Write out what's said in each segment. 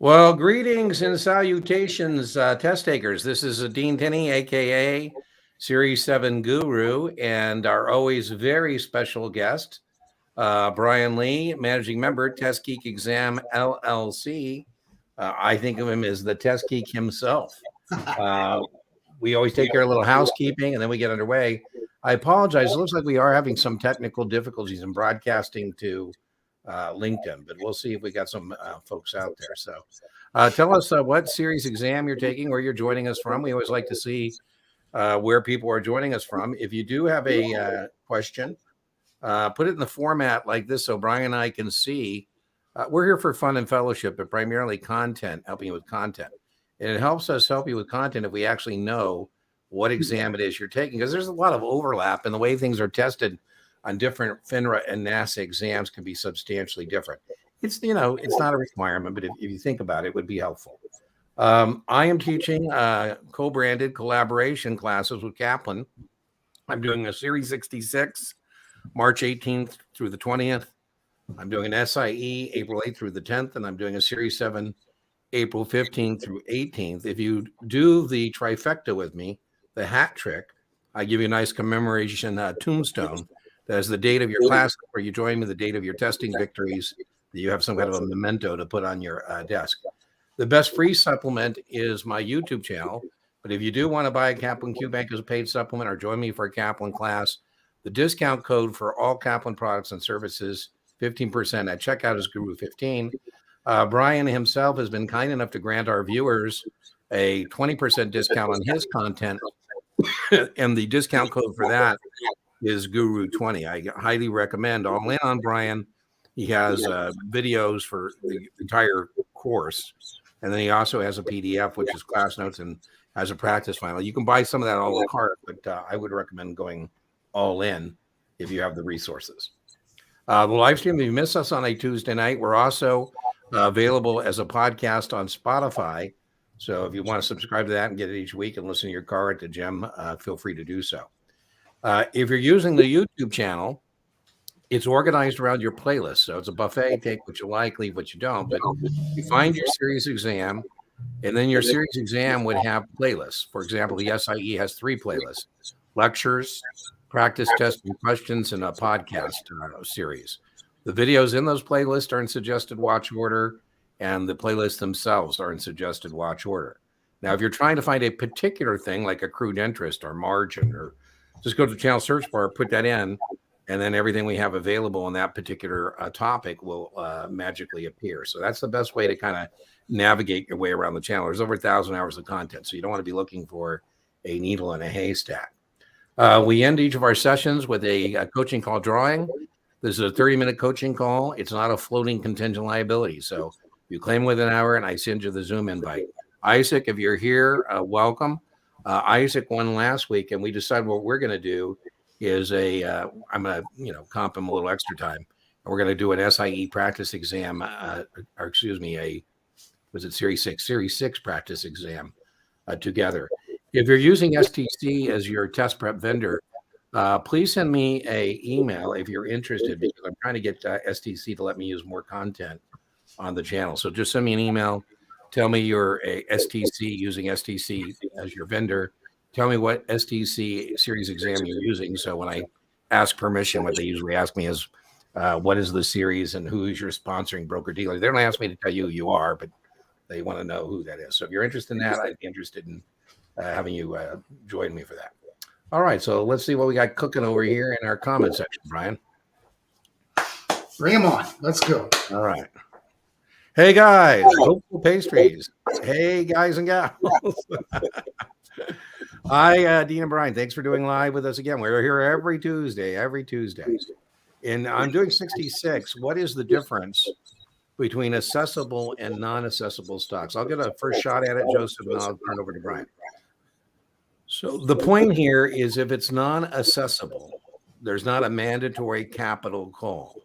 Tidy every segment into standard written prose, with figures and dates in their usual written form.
Well, greetings and salutations, test takers. This is Dean Tinney, aka Series 7 Guru, and our always very special guest, Brian Lee, managing member, Test Geek Exam LLC. I think of him as the Test Geek himself. We always take care of a little housekeeping and then we get underway. I apologize. It looks like we are having some technical difficulties in broadcasting to LinkedIn, but we'll see if we got some folks out there. So tell us what series exam you're taking, where you're joining us from. We always like to see where people are joining us from. If you do have a question, put it in the format like this so Brian and I can see. We're here for fun and fellowship, but primarily content, helping you with content. And it helps us help you with content if we actually know what exam it is you're taking, because there's a lot of overlap in the way things are tested on different FINRA and NASA exams can be substantially different. It's not a requirement, but if you think about it, it would be helpful. I am teaching co-branded collaboration classes with Kaplan. I'm doing a Series 66, March 18th through the 20th. I'm doing an SIE April 8th through the 10th, and I'm doing a Series 7 April 15th through 18th. If you do the trifecta with me, the hat trick, I give you a nice commemoration tombstone. That is the date of your class where you join me, the date of your testing victories, that you have some kind of a memento to put on your desk. The best free supplement is my YouTube channel. But if you do want to buy a Kaplan QBank as a paid supplement or join me for a Kaplan class, the discount code for all Kaplan products and services, 15% at checkout, is Guru15. Brian himself has been kind enough to grant our viewers a 20% discount on his content. And the discount code for that is Guru20. I highly recommend. All in on Brian. He has videos for the entire course. And then he also has a PDF, which is class notes, and has a practice final. You can buy some of that a la carte, but I would recommend going all in if you have the resources. The live stream, if you miss us on a Tuesday night, we're also available as a podcast on Spotify. So if you want to subscribe to that and get it each week and listen to your car at the gym, feel free to do so. If you're using the YouTube channel, it's organized around your playlist. So it's a buffet. Take what you like, leave what you don't. But you find your series exam, and then your series exam would have playlists. For example, the SIE has 3 playlists: lectures, practice test and questions, and a podcast series. The videos in those playlists are in suggested watch order, and the playlists themselves are in suggested watch order. Now, if you're trying to find a particular thing like accrued interest or margin, or just go to the channel search bar, put that in, and then everything we have available on that particular topic will magically appear. So that's the best way to kind of navigate your way around the channel. There's over 1,000 hours of content, so you don't want to be looking for a needle in a haystack. We end each of our sessions with a coaching call drawing. This is a 30-minute coaching call. It's not a floating contingent liability. So you claim within an hour, and I send you the Zoom invite. Isaac, if you're here, welcome. Isaac won last week, and we decided what we're going to do is I'm going to comp him a little extra time. And we're going to do an SIE practice exam, Series 6 practice exam together. If you're using STC as your test prep vendor, please send me an email if you're interested, because I'm trying to get STC to let me use more content on the channel. So just send me an email. Tell me you're a STC using STC as your vendor. Tell me what STC series exam you're using. So when I ask permission, what they usually ask me is, what is the series and who is your sponsoring broker dealer? They don't ask me to tell you who you are, but they want to know who that is. So if you're interested in that, I'd be interested in having you join me for that. All right, so let's see what we got cooking over here in our comment section, Brian. Bring them on. Let's go. All right. Hey, guys. Hopeful Pastries. Hey, guys and gals. Hi, Dean and Brian. Thanks for doing live with us again. We're here every Tuesday. And I'm doing 66. What is the difference between accessible and non-accessible stocks? I'll get a first shot at it, Joseph, and I'll turn it over to Brian. So the point here is, if it's non-accessible, there's not a mandatory capital call.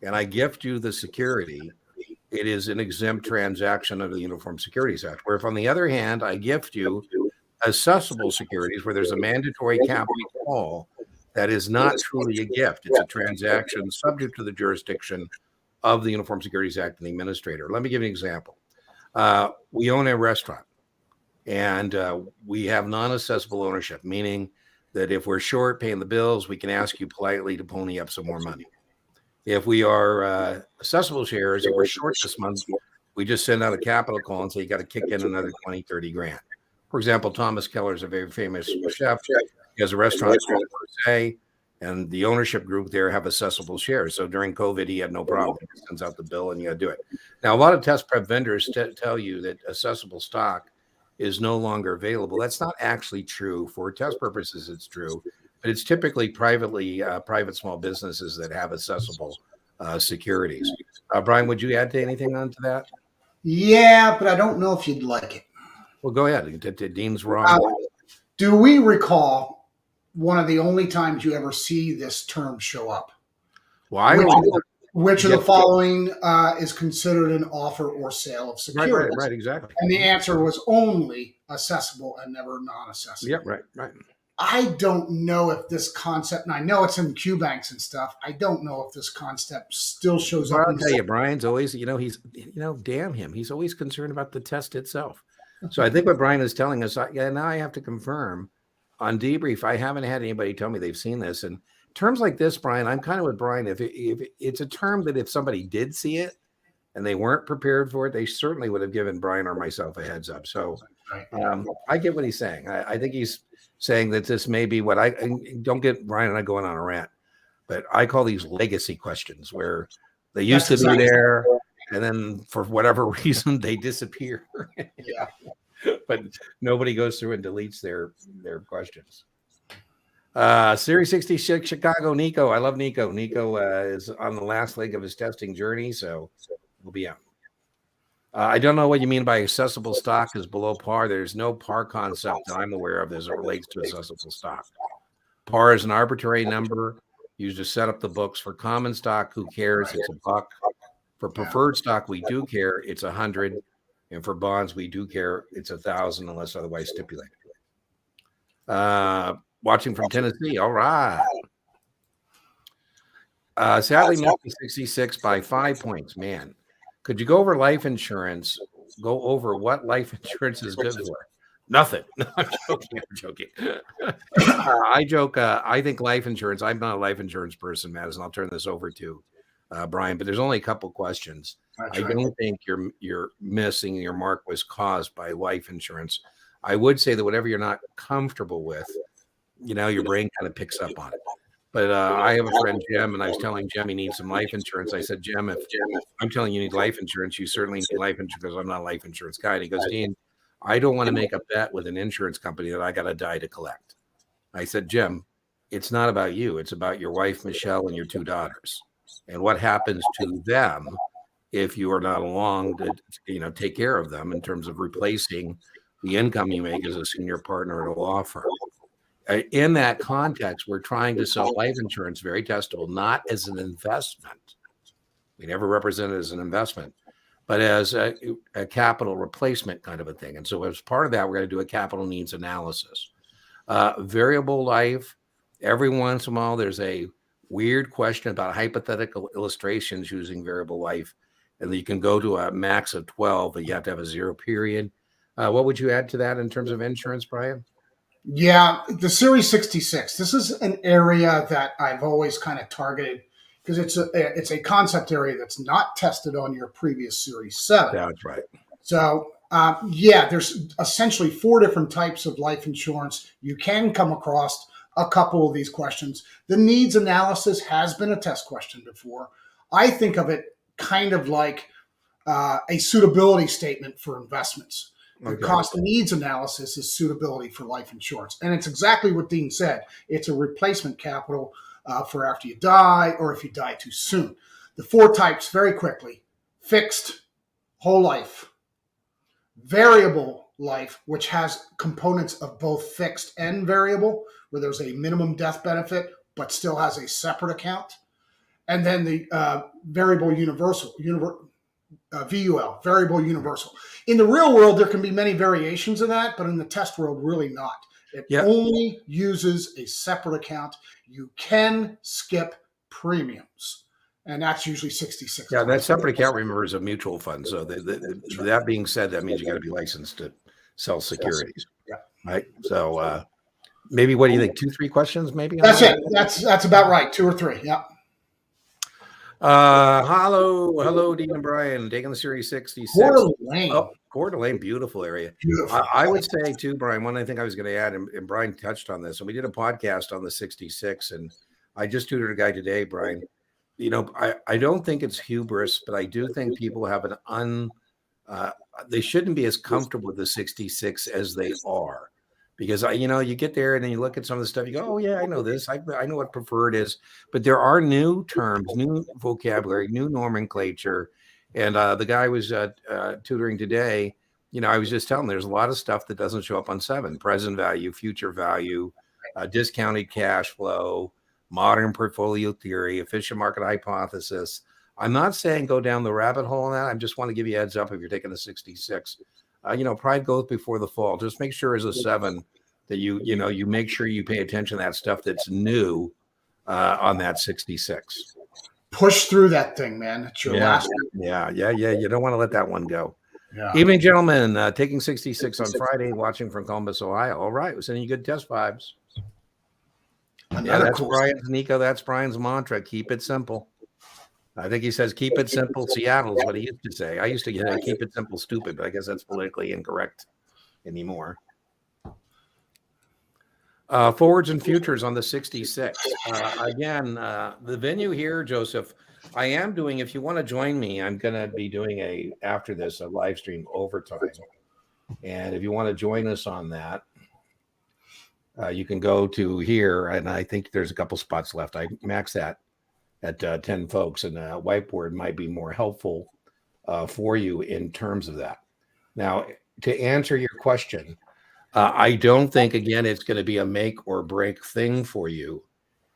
And I gift you the security. It is an exempt transaction under the Uniform Securities Act. Where if, on the other hand, I gift you accessible securities where there's a mandatory capital call, that is not truly a gift. It's a transaction subject to the jurisdiction of the Uniform Securities Act and the administrator. Let me give you an example. We own a restaurant, and we have non-assessable ownership, meaning that if we're short paying the bills, we can ask you politely to pony up some more money. If we are assessable shares, if we're short this month, we just send out a capital call and say you got to kick in another 20, 30 grand. For example, Thomas Keller is a very famous chef. He has a restaurant called SIE, and the ownership group there have assessable shares. So during COVID, he had no problem. He sends out the bill and you got to do it. Now, a lot of test prep vendors tell you that assessable stock is no longer available. That's not actually true. For test purposes, it's true, but it's typically private small businesses that have accessible securities. Brian, would you add to anything onto that? Yeah, but I don't know if you'd like it. Well, go ahead. Dean's wrong. Do we recall one of the only times you ever see this term show up? Well, which of the following is considered an offer or sale of securities? Right, exactly. And the answer was only accessible and never non-accessible. Yep, right. I don't know if this concept, and I know it's in Q banks and stuff, I don't know if this concept still shows up. I'll tell you, Brian's always, damn him. He's always concerned about the test itself. So I think what Brian is telling us, now I have to confirm on debrief, I haven't had anybody tell me they've seen this. And terms like this, Brian, I'm kind of with Brian. If it's a term that if somebody did see it and they weren't prepared for it, they certainly would have given Brian or myself a heads up. So I get what he's saying. I think he's saying that this may be what I don't get Brian and I going on a rant, but I call these legacy questions where they used to be there and then for whatever reason they disappear. Yeah. But nobody goes through and deletes their questions. Series 66 Chicago, Nico. I love Nico. Nico is on the last leg of his testing journey, so we'll be out. I don't know what you mean by accessible stock is below par. There's no par concept that I'm aware of as it relates to accessible stock. Par is an arbitrary number used to set up the books. For common stock, who cares? It's $1. For preferred stock, we do care. It's 100. And for bonds, we do care. It's 1,000 unless otherwise stipulated. Watching from Tennessee. All right. Sadly, missed 66 by 5 points. Man, could you go over life insurance? Go over what life insurance is good for? Nothing. No, I'm joking. I joke. I think life insurance. I'm not a life insurance person, Madison. I'll turn this over to Brian. But there's only a couple questions. I don't think your missing your mark was caused by life insurance. I would say that whatever you're not comfortable with, your brain kind of picks up on it. But I have a friend, Jim, and I was telling Jim he needs some life insurance. I said, Jim, if I'm telling you need life insurance, you certainly need life insurance because I'm not a life insurance guy. And he goes, Dean, I don't want to make a bet with an insurance company that I got to die to collect. I said, Jim, it's not about you. It's about your wife, Michelle, and your 2 daughters. And what happens to them if you are not along to, take care of them in terms of replacing the income you make as a senior partner at a law firm. In that context, we're trying to sell life insurance, very testable, not as an investment. We never represent it as an investment, but as a capital replacement kind of a thing. And so as part of that, we're going to do a capital needs analysis. Variable life, every once in a while, there's a weird question about hypothetical illustrations using variable life. And you can go to a max of 12, but you have to have a 0 period. What would you add to that in terms of insurance, Brian? Yeah, the Series 66. This is an area that I've always kind of targeted because it's a concept area that's not tested on your previous Series 7. That's right. So, there's essentially 4 different types of life insurance. You can come across a couple of these questions. The needs analysis has been a test question before. I think of it kind of like a suitability statement for investments. The cost needs analysis is suitability for life insurance. And it's exactly what Dean said. It's a replacement capital for after you die or if you die too soon. The 4 types, very quickly: fixed, whole life; variable life, which has components of both fixed and variable, where there's a minimum death benefit, but still has a separate account; and then the variable universal, VUL, variable universal. In the real world, there can be many variations of that, but in the test world, really not. It only uses a separate account. You can skip premiums. and that's usually 66. Yeah, that separate account, remember, is a mutual fund. So that being said, that means you got to be licensed to sell securities. Yeah. Right. So maybe what do you think? 2-3 questions, maybe? That's it. That's about right. 2 or 3. Yeah. Hello, Dean and Brian, taking the Series 66. Coeur d'Alene. Oh, Coeur d'Alene, beautiful area. Beautiful. I would say too, Brian, one I think I was going to add, and Brian touched on this, and we did a podcast on the 66, and I just tutored a guy today, Brian. I don't think it's hubris, but I do think people have they shouldn't be as comfortable with the 66 as they are. Because you get there and then you look at some of the stuff, you go, oh yeah, I know this. I know what preferred is, but there are new terms, new vocabulary, new nomenclature. And the guy was tutoring today. I was just telling him there's a lot of stuff that doesn't show up on 7: present value, future value, discounted cash flow, modern portfolio theory, efficient market hypothesis. I'm not saying go down the rabbit hole on that. I just want to give you a heads up if you're taking the 66. Pride goes before the fall. Just make sure as a 7 that you make sure you pay attention to that stuff that's new on that 66. Push through that thing, man. It's your last. Yeah. You don't want to let that one go. Yeah. Evening, gentlemen. Taking 66 on Friday, watching from Columbus, Ohio. All right. We're sending you good test vibes. That's Brian's, Nico. That's Brian's mantra. Keep it simple. I think he says, keep it simple, Seattle is what he used to say. I used to keep it simple, stupid, but I guess that's politically incorrect anymore. Forwards and futures on the 66. Again, the venue here, Joseph, I am doing, if you want to join me, I'm going to be doing after this, a live stream overtime. And if you want to join us on that, you can go to here, and I think there's a couple spots left. I max that at 10 folks, and a whiteboard might be more helpful for you in terms of that. Now, to answer your question, I don't think, again, it's going to be a make or break thing for you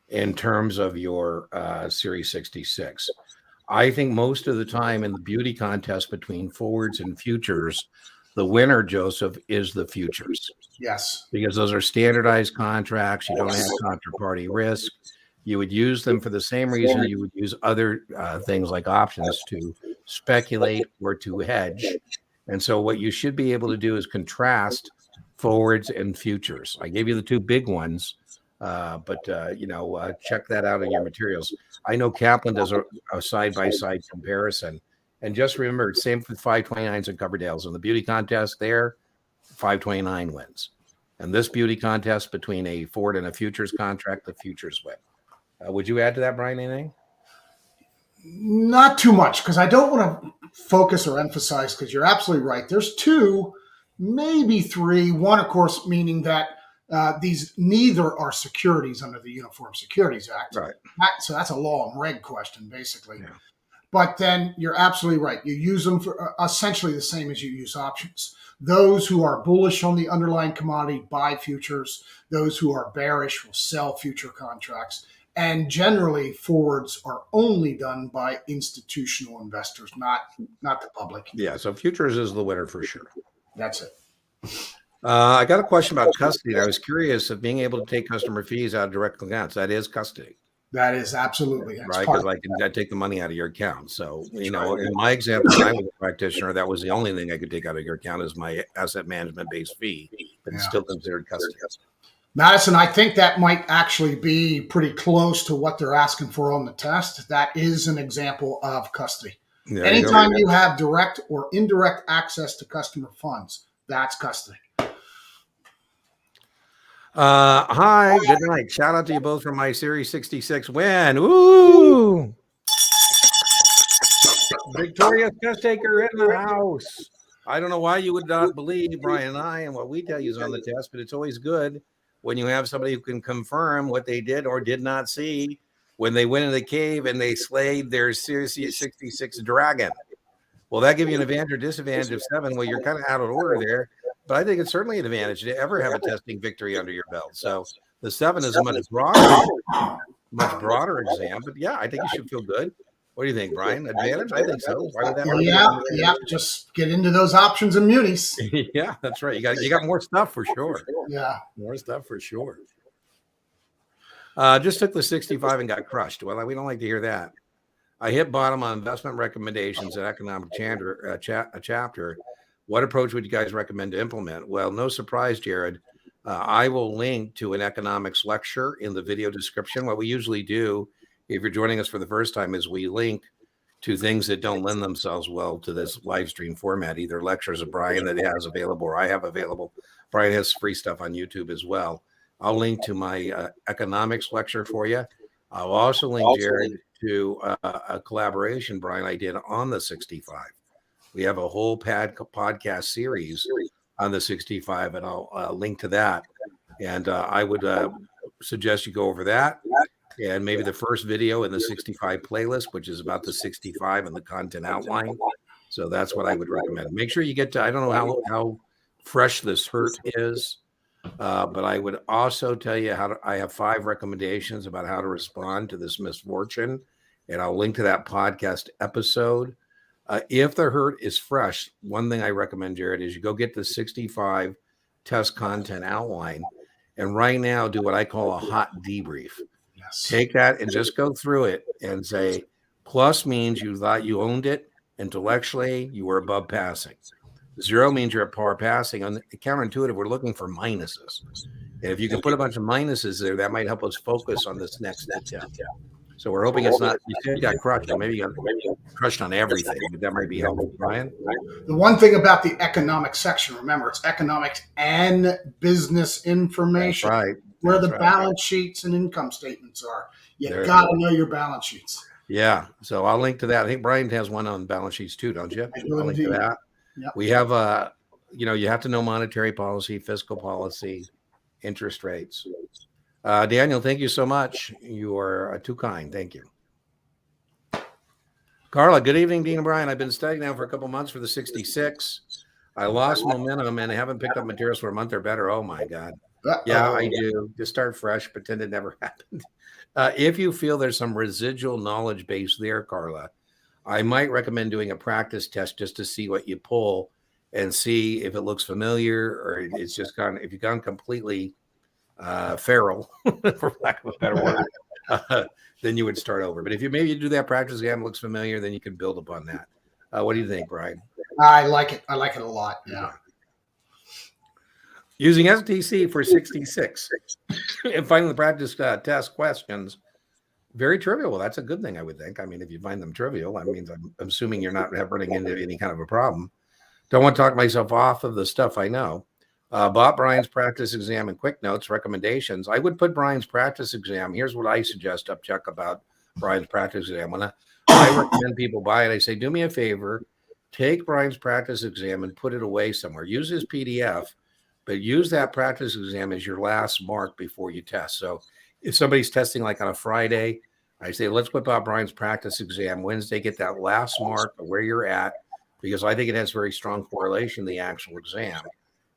in terms of your Series 66. I think most of the time in the beauty contest between forwards and futures, the winner, Joseph, is the futures. Yes. Because those are standardized contracts. You don't have counterparty risk. You would use them for the same reason you would use other things like options to speculate or to hedge. And so what you should be able to do is contrast forwards and futures. I gave you the 2 big ones, but check that out in your materials. I know Kaplan does a side-by-side comparison. And just remember, same for 529s and Coverdales. In the beauty contest there, 529 wins. And this beauty contest between a forward and a futures contract, the futures win. Would you add to that, Brian, anything? Not too much, because I don't want to focus or emphasize, because you're absolutely right. There's 2, maybe 3. One, of course, meaning that these neither are securities under the Uniform Securities Act. Right. So that's a law and reg question, basically. Yeah. But then you're absolutely right. You use them for essentially the same as you use options. Those who are bullish on the underlying commodity buy futures. Those who are bearish will sell future contracts. And generally, forwards are only done by institutional investors, not the public. Yeah, so futures is the winner for sure. That's it. I got a question about custody. I was curious of being able to take customer fees out of direct accounts. That is custody. That is absolutely right, because I take the money out of your account. So, in my example, when I was a practitioner, that was the only thing I could take out of your account is my asset management-based fee, but it's still considered custody. Madison, I think that might actually be pretty close to what they're asking for on the test. That is an example of custody. Yeah, anytime you have direct or indirect access to customer funds, that's custody. Hi, good night. Shout out to you both for my Series 66 win. Woo! Victorious test taker in the house. I don't know why you would not believe Brian and I and what we tell you is on the test, but it's always good when you have somebody who can confirm what they did or did not see when they went in the cave and they slayed their Series 66 dragon. Well, that gives you an advantage or disadvantage of 7. Well, you're kind of out of order there, but I think it's certainly an advantage to ever have a testing victory under your belt. So the 7 is a much broader exam, but yeah, I think you should feel good. What do you think, Brian? Advantage? I think so. Why would that yeah. Just get into those options and munis. Yeah, that's right. You got more stuff for sure. Yeah, more stuff for sure. Just took the 65 and got crushed. Well, we don't like to hear that. I hit bottom on investment recommendations and economic chapter. What approach would you guys recommend to implement? Well, no surprise, Jared. I will link to an economics lecture in the video description. What we usually do, if you're joining us for the first time, is we link to things that don't lend themselves well to this live stream format, either lectures of Brian that has available or I have available. Brian has free stuff on YouTube as well. I'll link to my economics lecture for you. I'll also link, Jared, to a collaboration, Brian, I did on the 65. We have a whole podcast series on the 65, and I'll link to that. And I would suggest you go over that. And maybe the first video in the 65 playlist, which is about the 65 and the content outline. So that's what I would recommend. Make sure you get to, I don't know how fresh this hurt is, but I would also tell you I have 5 recommendations about how to respond to this misfortune. And I'll link to that podcast episode. If the hurt is fresh, one thing I recommend, Jared, is you go get the 65 test content outline. And right now, do what I call a hot debrief. Take that and just go through it and say, plus means you thought you owned it intellectually, you were above passing. 0 means you're at par passing. On the counterintuitive, we're looking for minuses. And if you can put a bunch of minuses there, that might help us focus on this next attempt. So we're hoping it's not, you said you got crushed, or maybe you got crushed on everything, but that might be helpful. Brian? The one thing about the economic section, remember, it's economics and business information. That's right. Where the balance sheets and income statements are. You got to know your balance sheets. Yeah. So I'll link to that. I think Brian has one on balance sheets too, don't you? I'll link to that. Yep. We have you have to know monetary policy, fiscal policy, interest rates. Daniel, thank you so much. You are too kind. Thank you. Carla, good evening, Dean and Brian. I've been studying now for a couple months for the 66. I lost momentum and I haven't picked up materials for a month or better. Oh my God. Yeah, I do. Just start fresh, pretend it never happened. If you feel there's some residual knowledge base there, Carla, I might recommend doing a practice test just to see what you pull and see if it looks familiar or it's just gone, if you've gone completely feral, for lack of a better word, then you would start over. But if you maybe you do that practice exam, looks familiar, then you can build upon that. What do you think, Brian? I like it. I like it a lot. Yeah. Using STC for 66 and finding the practice test questions, very trivial. Well, that's a good thing, I would think. I mean, if you find them trivial, that means I'm assuming you're not running into any kind of a problem. Don't want to talk myself off of the stuff I know. Bought Brian's practice exam and quick notes, recommendations. I would put Brian's practice exam. Here's what I suggest up, Chuck, about Brian's practice exam. When I recommend people buy it, I say, do me a favor, take Brian's practice exam and put it away somewhere. Use his PDF. But use that practice exam as your last mark before you test. So if somebody's testing like on a Friday, I say, let's whip out Brian's practice exam Wednesday, get that last mark of where you're at, because I think it has very strong correlation to the actual exam.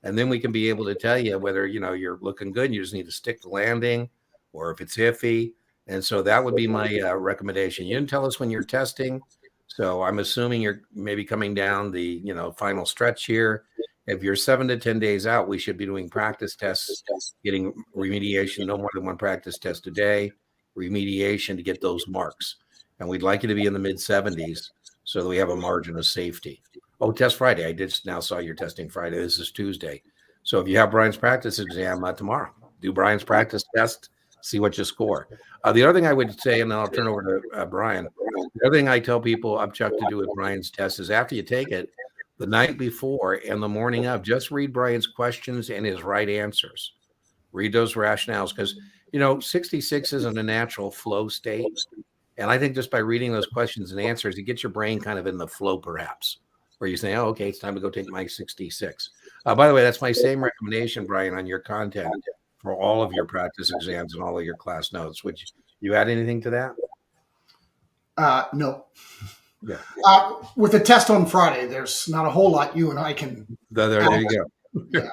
And then we can be able to tell you whether, you're looking good, you just need to stick the landing, or if it's iffy. And so that would be my recommendation. You didn't tell us when you're testing. So I'm assuming you're maybe coming down the, final stretch here. If you're 7 to 10 days out, we should be doing practice tests, getting remediation, no more than one practice test a day, remediation to get those marks. And we'd like you to be in the mid 70s so that we have a margin of safety. Oh, test Friday. I did now saw you're testing Friday. This is Tuesday. So if you have Brian's practice exam tomorrow, do Brian's practice test, see what you score. The other thing I would say, and then I'll turn over to Brian. The other thing I tell people up, Chuck, to do with Brian's test is after you take it, the night before and the morning of, just read Brian's questions and his right answers. Read those rationales because, 66 isn't a natural flow state. And I think just by reading those questions and answers, it gets your brain kind of in the flow, perhaps, where you say, oh, okay, it's time to go take my 66. By the way, that's my same recommendation, Brian, on your content for all of your practice exams and all of your class notes. Would you add anything to that? No. Yeah. With the test on Friday, there's not a whole lot you and I can. There you go. Yeah.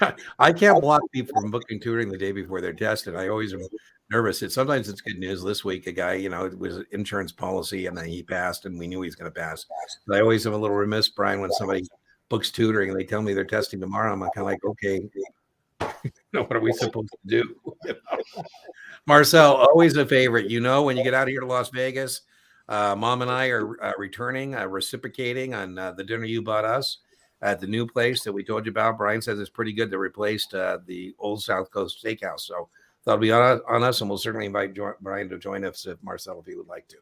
Yeah, I can't block people from booking tutoring the day before they're tested. I always am nervous. Sometimes it's good news. This week, a guy, it was an insurance policy, and then he passed, and we knew he was going to pass. But I always am a little remiss, Brian, when somebody books tutoring and they tell me they're testing tomorrow. I'm kind of like, okay, what are we supposed to do? Marcel, always a favorite. When you get out of here to Las Vegas, Mom and I are returning, reciprocating on the dinner you bought us at the new place that we told you about. Brian says it's pretty good. They replaced the old South Coast Steakhouse. So that'll be on us, and we'll certainly invite Brian to join us if Marcel, if he would like to.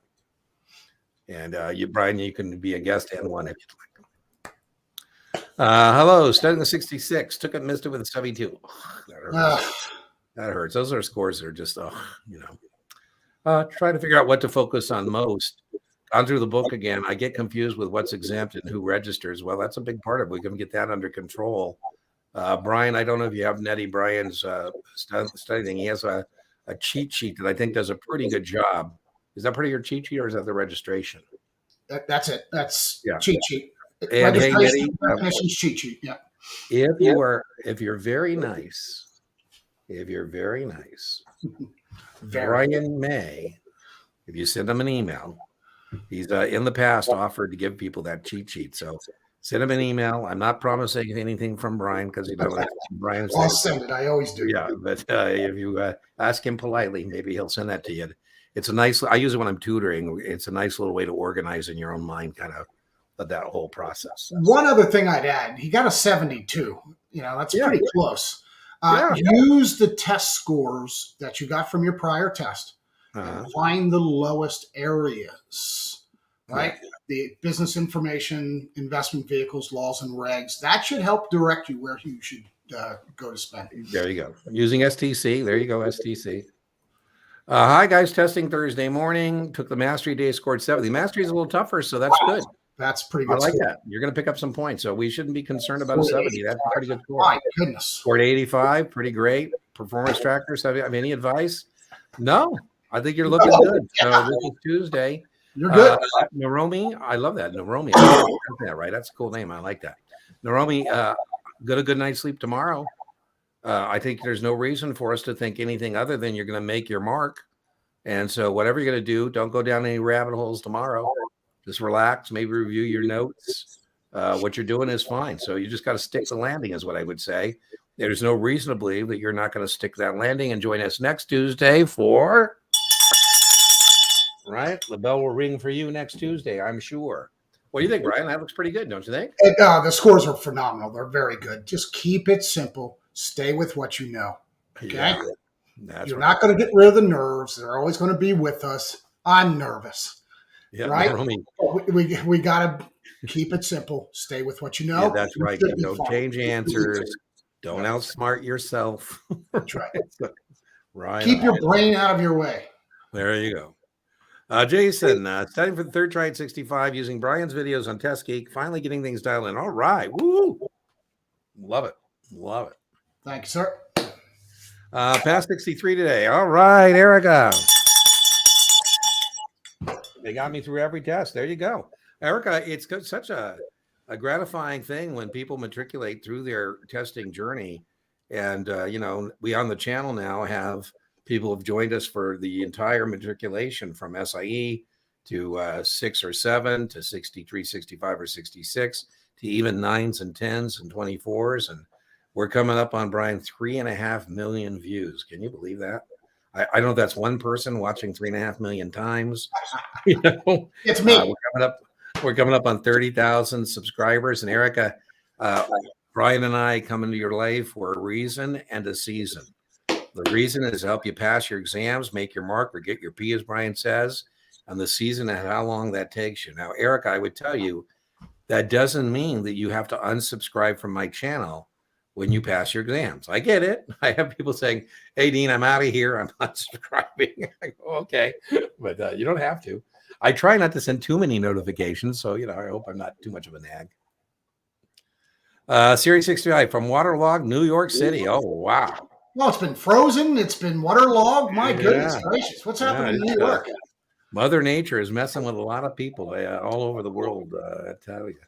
And Brian, you can be a guest and one if you'd like. Hello, studying the 66. Took it, missed it with a 72. Oh, that hurts. That hurts. Those are scores that are just, try to figure out what to focus on most. Gone through the book again. I get confused with what's exempt and who registers. Well, that's a big part of it. We can get that under control. Brian, I don't know if you have Nettie Brian's study thing. He has a cheat sheet that I think does a pretty good job. Is that part of your cheat sheet, or is that the registration? That's it. That's cheat sheet. And hey, Nettie, cheat sheet. Yeah. If you're very nice, Brian May, if you send him an email, he's in the past offered to give people that cheat sheet. So send him an email. I'm not promising anything from Brian because he doesn't. Brian's. I'll send it. I always do. Yeah, but if you ask him politely, maybe he'll send that to you. It's a nice. I use it when I'm tutoring. It's a nice little way to organize in your own mind, kind of that whole process. One other thing I'd add: he got a 72. That's pretty close. Use the test scores that you got from your prior test and find the lowest areas, right? Yeah. The business information, investment vehicles, laws, and regs. That should help direct you where you should go to spend. There you go. Using STC. There you go, STC. Hi, guys. Testing Thursday morning. Took the Mastery Day, scored 70. Mastery is a little tougher, so that's good. That's pretty good. I like that. You're going to pick up some points, so we shouldn't be concerned about a 70. That's a pretty good score. My goodness. Scored 85. Pretty great. Performance trackers. Have any advice? No. I think you're looking good. So this is Tuesday. You're good. Naromi, I love that. Naromi. That right. That's a cool name. I like that. Naromi, get a good night's sleep tomorrow. I think there's no reason for us to think anything other than you're going to make your mark. And so whatever you're going to do, don't go down any rabbit holes tomorrow. Just relax, maybe review your notes. What you're doing is fine. So you just got to stick the landing is what I would say. There's no reason to believe that you're not going to stick that landing, and join us next Tuesday for, right? The bell will ring for you next Tuesday, I'm sure. What do you think, Brian? That looks pretty good, don't you think? The scores are phenomenal. They're very good. Just keep it simple. Stay with what you know. Okay? Yeah, you're not going to get rid of the nerves. They're always going to be with us. I'm nervous. Yeah, right. We got to keep it simple. Stay with what you know. Yeah, that's right. Don't change answers. Don't outsmart yourself. That's right. Right. Keep your brain out of your way. There you go. Jason, studying for the third try at 65, using Brian's videos on Test Geek. Finally getting things dialed in. All right. Woo. Love it. Love it. Thank you, sir. Past 63 today. All right, Erica. They got me through every test. There you go. Erica, it's such a gratifying thing when people matriculate through their testing journey. And, we on the channel now have people have joined us for the entire matriculation from SIE to 6 or 7 to 63, 65, or 66 to even 9s and 10s and 24s. And we're coming up on, Brian, 3.5 million views. Can you believe that? I don't know if that's one person watching 3.5 million times. It's me. We're coming up on 30,000 subscribers. And Erica, Brian and I come into your life for a reason and a season. The reason is to help you pass your exams, make your mark, or get your P, as Brian says. And the season and how long that takes you. Now, Erica, I would tell you that doesn't mean that you have to unsubscribe from my channel when you pass your exams. I get it. I have people saying, hey, Dean, I'm out of here. I'm not subscribing. I go, okay, but you don't have to. I try not to send too many notifications. So, I hope I'm not too much of a nag. Series 65 from Waterlog, New York City. Oh, wow. Well, it's been frozen. It's been waterlogged. My goodness gracious. What's happening in New York? Mother Nature is messing with a lot of people all over the world, I tell you.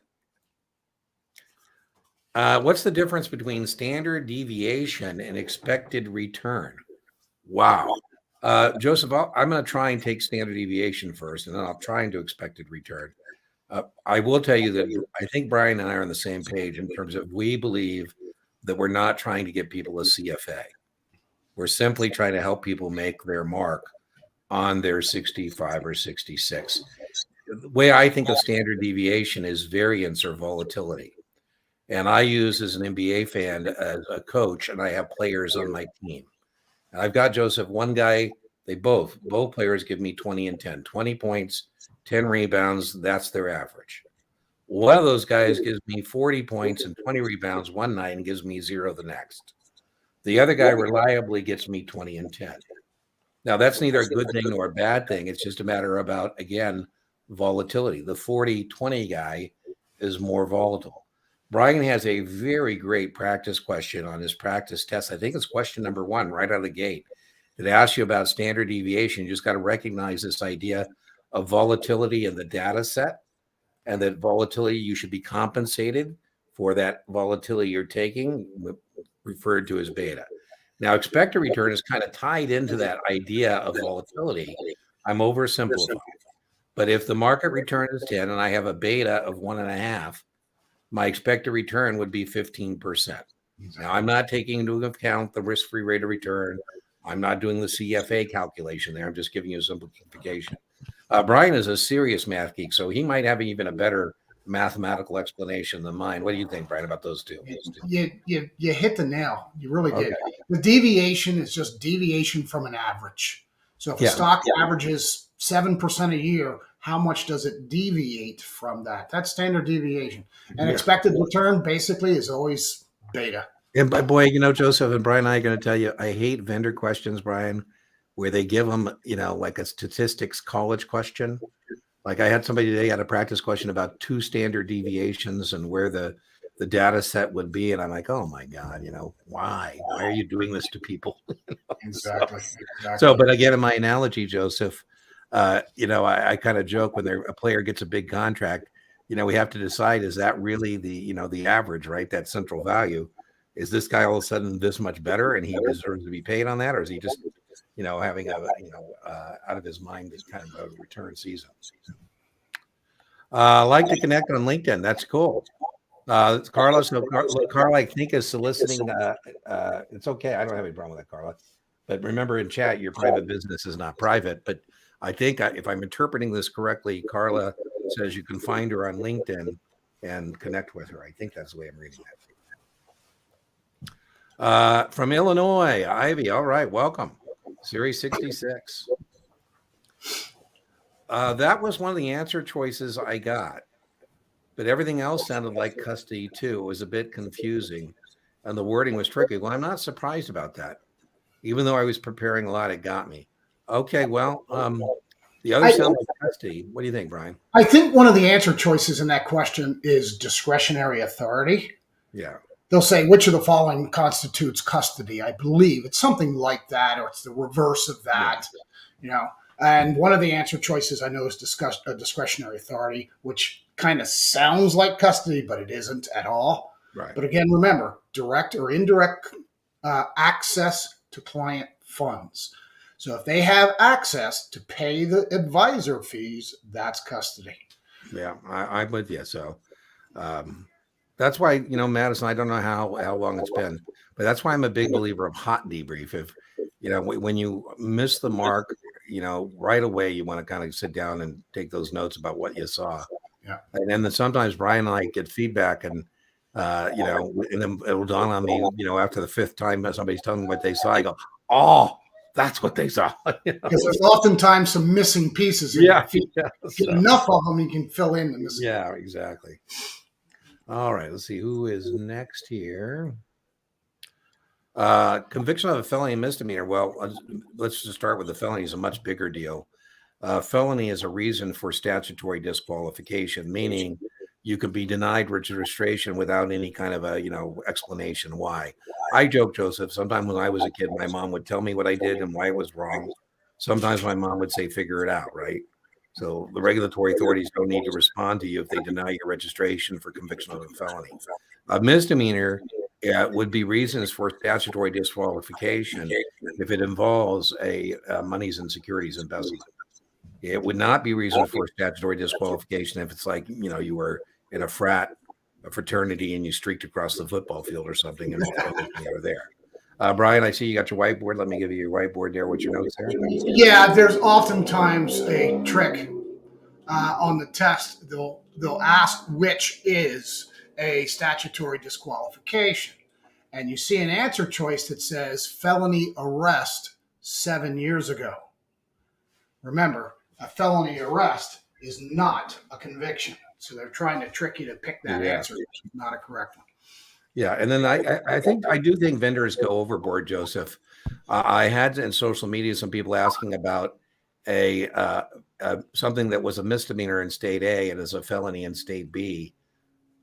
What's the difference between standard deviation and expected return? Wow. Joseph, I'm going to try and take standard deviation first, and then I'll try and do expected return. I will tell you that I think Brian and I are on the same page in terms of we believe that we're not trying to get people a CFA. We're simply trying to help people make their mark on their 65 or 66. The way I think of standard deviation is variance or volatility. And I use as an NBA fan, as a coach, and I have players on my team. And I've got, Joseph, one guy, both players give me 20 and 10, 20 points, 10 rebounds. That's their average. One of those guys gives me 40 points and 20 rebounds one night and gives me 0 the next. The other guy reliably gets me 20 and 10. Now, that's neither a good thing nor a bad thing. It's just a matter about, again, volatility. The 40-20 guy is more volatile. Brian has a very great practice question on his practice test. I think it's question number 1 right out of the gate. It asks you about standard deviation. You just got to recognize this idea of volatility in the data set, and that volatility, you should be compensated for that volatility you're taking, referred to as beta. Now, expected return is kind of tied into that idea of volatility. I'm oversimplifying. But if the market return is 10 and I have a beta of 1.5, my expected return would be 15%. Now, I'm not taking into account the risk-free rate of return. I'm not doing the CFA calculation there. I'm just giving you a simplification. Brian is a serious math geek, so he might have even a better mathematical explanation than mine. What do you think, Brian, about those two? You hit the nail. You really did. The deviation is just deviation from an average. So if a stock averages 7% a year, how much does it deviate from that? That's standard deviation. And expected return basically is always beta. And boy, Joseph and Brian and I are going to tell you, I hate vendor questions, Brian, where they give them, like a statistics college question. Like I had somebody today had a practice question about 2 standard deviations and where the data set would be. And I'm like, oh my God, why are you doing this to people? Exactly. So, but again, in my analogy, Joseph, I kind of joke when a player gets a big contract, we have to decide, is that really the average, right? That central value. Is this guy all of a sudden this much better and he deserves to be paid on that? Or is he just, having a, out of his mind kind of a return season? I like to connect on LinkedIn. That's cool. Carlos, Carla, I think is soliciting. It's okay. I don't have any problem with that, Carla. But remember in chat, your private business is not private. But I think if I'm interpreting this correctly, Carla says you can find her on LinkedIn and connect with her. I think that's the way I'm reading that. From Illinois, Ivy. All right, welcome. Series 66. That was one of the answer choices I got, but everything else sounded like custody too. It was a bit confusing, and the wording was tricky. Well, I'm not surprised about that. Even though I was preparing a lot, it got me. Okay, well, the other sound like custody. What do you think, Brian? I think one of the answer choices in that question is discretionary authority. Yeah. They'll say, which of the following constitutes custody? I believe it's something like that, or it's the reverse of that, And one of the answer choices I know is discretionary authority, which kind of sounds like custody, but it isn't at all. Right. But again, remember, direct or indirect access to client funds. So if they have access to pay the advisor fees, that's custody. Yeah, I'm with you. So that's why, Madison, I don't know how long it's been, but that's why I'm a big believer of hot debrief. If, when you miss the mark, right away, you want to kind of sit down and take those notes about what you saw. Yeah. And then sometimes Brian and I get feedback and, and then it'll dawn on me, after the 5th time that somebody's telling me what they saw, I go, oh, that's what they saw. Because there's oftentimes some missing pieces. If you get enough of them, you can fill in the missing. Yeah, exactly. All right, let's see who is next here. Conviction of a felony and misdemeanor. Well, let's just start with the felony. Is a much bigger deal. Felony is a reason for statutory disqualification, meaning you could be denied registration without any kind of a explanation why. I joke, Joseph, sometimes when I was a kid, my mom would tell me what I did and why it was wrong. Sometimes my mom would say, figure it out, right? So the regulatory authorities don't need to respond to you if they deny your registration for conviction of a felony. A misdemeanor would be reasons for statutory disqualification if it involves a monies and securities embezzlement. It would not be reason for statutory disqualification if it's like, you were in a fraternity and you streaked across the football field or something and you were there. Brian, I see you got your whiteboard. Let me give you your whiteboard there. What's your notes there? Yeah, there's oftentimes a trick on the test. They'll ask which is a statutory disqualification, and you see an answer choice that says felony arrest 7 years ago. Remember, a felony arrest is not a conviction, so they're trying to trick you to pick that answer, which is not a correct one. Yeah, and then I do think vendors go overboard, Joseph. I had in social media some people asking about something that was a misdemeanor in state A and is a felony in state B.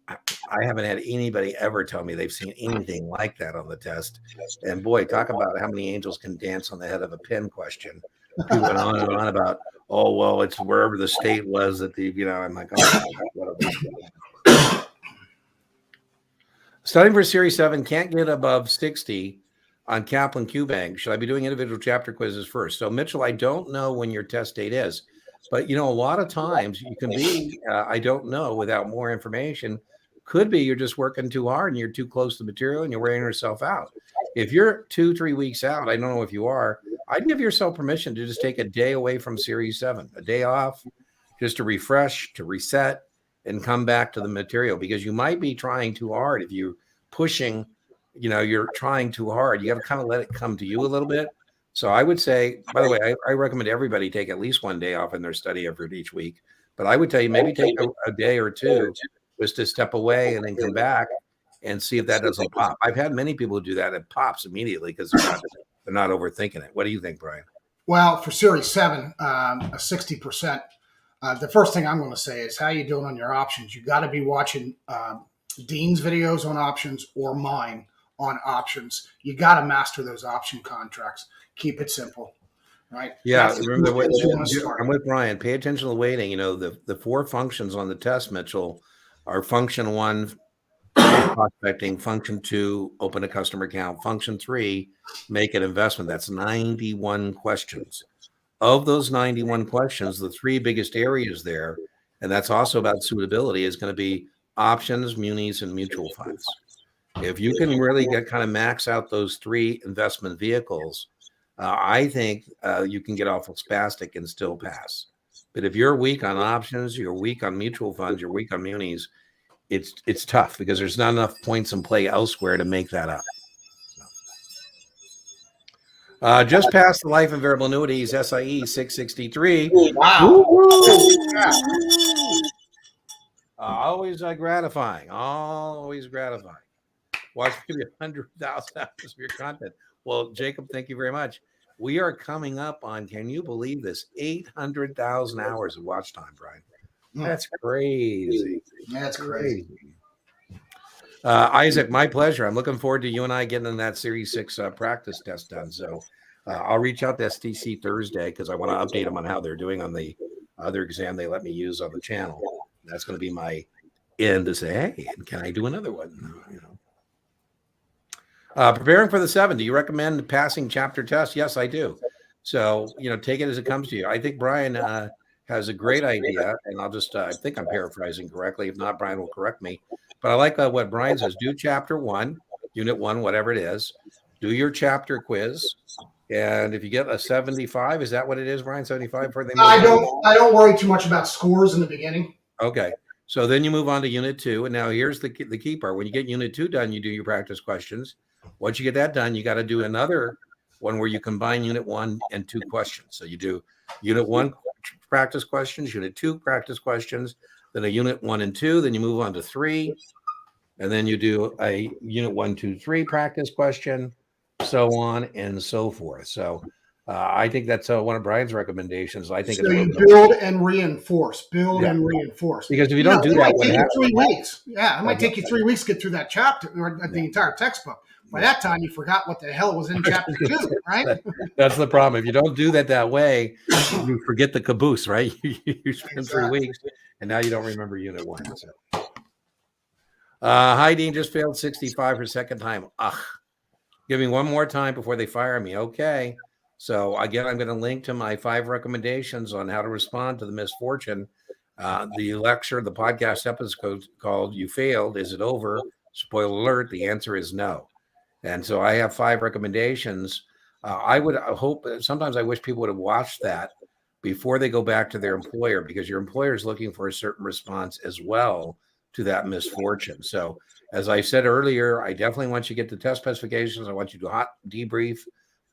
I haven't had anybody ever tell me they've seen anything like that on the test. And boy, talk about how many angels can dance on the head of a pin question. People went on and on about, oh, well, it's wherever the state was that I'm like, oh, whatever. Studying for Series 7 can't get above 60 on Kaplan Q-Bank. Should I be doing individual chapter quizzes first? So, Mitchell, I don't know when your test date is, but, a lot of times you can be, I don't know, without more information. Could be you're just working too hard and you're too close to the material and you're wearing yourself out. If you're 2-3 weeks out, I don't know if you are, I'd give yourself permission to just take a day away from Series 7, a day off, just to refresh, to reset, and come back to the material, because you might be trying too hard. If you're pushing, you're trying too hard. You got to kind of let it come to you a little bit. So I would say, by the way, I recommend everybody take at least one day off in their study effort each week. But I would tell you maybe take a day or two just to step away and then come back and see if that doesn't pop. I've had many people who do that. It pops immediately because they're not overthinking it. What do you think, Brian? Well, for Series 7, a 60%. The first thing I'm going to say is how you doing on your options. You got to be watching Dean's videos on options or mine on options. You got to master those option contracts. Keep it simple, right? Yeah, remember I'm with Brian. Pay attention to the weighting. The 4 functions on the test, Mitchell, are function 1, prospecting, function 2, open a customer account, function 3, make an investment. That's 91 questions. Of those 91 questions, the 3 biggest areas there, and that's also about suitability, is going to be options, munis, and mutual funds. If you can really kind of max out those 3 investment vehicles, I think you can get awful spastic and still pass. But if you're weak on options, you're weak on mutual funds, you're weak on munis, it's tough because there's not enough points in play elsewhere to make that up. Just past the life and variable annuities, SIE 663. Wow. Always gratifying. Always gratifying. Watch me give you 100,000 hours of your content. Well, Jacob, thank you very much. We are coming up on, can you believe this, 800,000 hours of watch time, Brian. That's crazy. That's crazy. Isaac, my pleasure. I'm looking forward to you and I getting in that Series 6 practice test done. So I'll reach out to STC Thursday because I want to update them on how they're doing on the other exam they let me use on the channel. That's going to be my end to say, hey, can I do another one? Preparing for the 7. Do you recommend passing chapter tests? Yes, I do. So, take it as it comes to you. I think Brian has a great idea, and I'll just, I think I'm paraphrasing correctly. If not, Brian will correct me. But I like what Brian says. Do chapter 1, unit 1, whatever it is. Do your chapter quiz. And if you get a 75, is that what it is, Brian? 75 for the I don't worry too much about scores in the beginning. Okay. So then you move on to unit 2. And now here's the key part. When you get unit 2 done, you do your practice questions. Once you get that done, you got to do another one where you combine unit 1 and 2 questions. So you do unit 1 practice questions, unit 2 practice questions, then a unit 1 and 2, then you move on to 3, and then you do a unit 1, 2, 3 practice question, so on and so forth. So I think that's one of Brian's recommendations. I think so you build and reinforce, and reinforce. Because if you don't do that, it might take you 3 weeks. Yeah, it might take you 3 weeks to get through that chapter or the entire textbook. By that time, you forgot what the hell was in chapter 2, right? That's the problem. If you don't do that way, you forget the caboose, right? You spend 3 weeks, and now you don't remember unit 1. So. Hi, Dean, just failed 65 for a second time. Give me one more time before they fire me. Okay. So, again, I'm going to link to my 5 recommendations on how to respond to the misfortune. The lecture, the podcast episode called You Failed. Is it over? Spoiler alert, the answer is no. And so I have 5 recommendations. I would hope, sometimes I wish people would have watched that before they go back to their employer, because your employer is looking for a certain response as well to that misfortune. So as I said earlier, I definitely want you to get the test specifications. I want you to hot debrief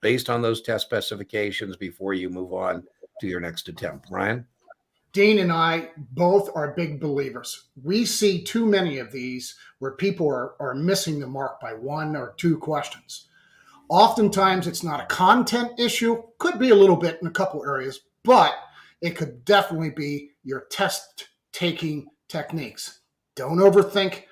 based on those test specifications before you move on to your next attempt. Ryan? Dean and I both are big believers. We see too many of these where people are missing the mark by 1 or 2 questions. Oftentimes, it's not a content issue, could be a little bit in a couple areas, but it could definitely be your test taking techniques. Don't overthink.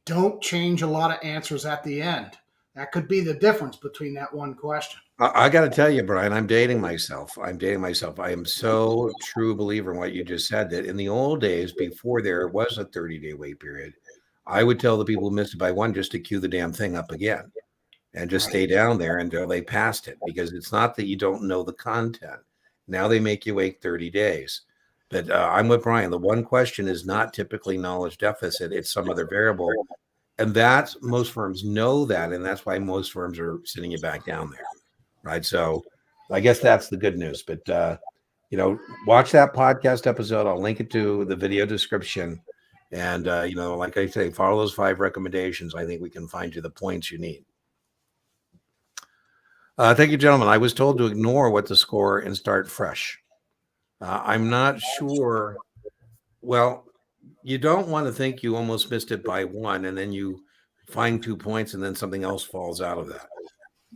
Don't change a lot of answers at the end. That could be the difference between that one question. I got to tell you, Brian, I'm dating myself. I am so true believer in what you just said, that in the old days, before there was a 30-day wait period, I would tell the people who missed it by 1 just to cue the damn thing up again and just stay down there until they passed it, because it's not that you don't know the content. Now they make you wait 30 days. But I'm with Brian. The one question is not typically knowledge deficit. It's some other variable. And that's, most firms know that. And that's why most firms are sending you back down there. Right. So I guess that's the good news. But, watch that podcast episode. I'll link it to the video description. And, like I say, follow those 5 recommendations. I think we can find you the points you need. Thank you, gentlemen. I was told to ignore what to score and start fresh. I'm not sure. Well, you don't want to think you almost missed it by 1 and then you find 2 points and then something else falls out of that.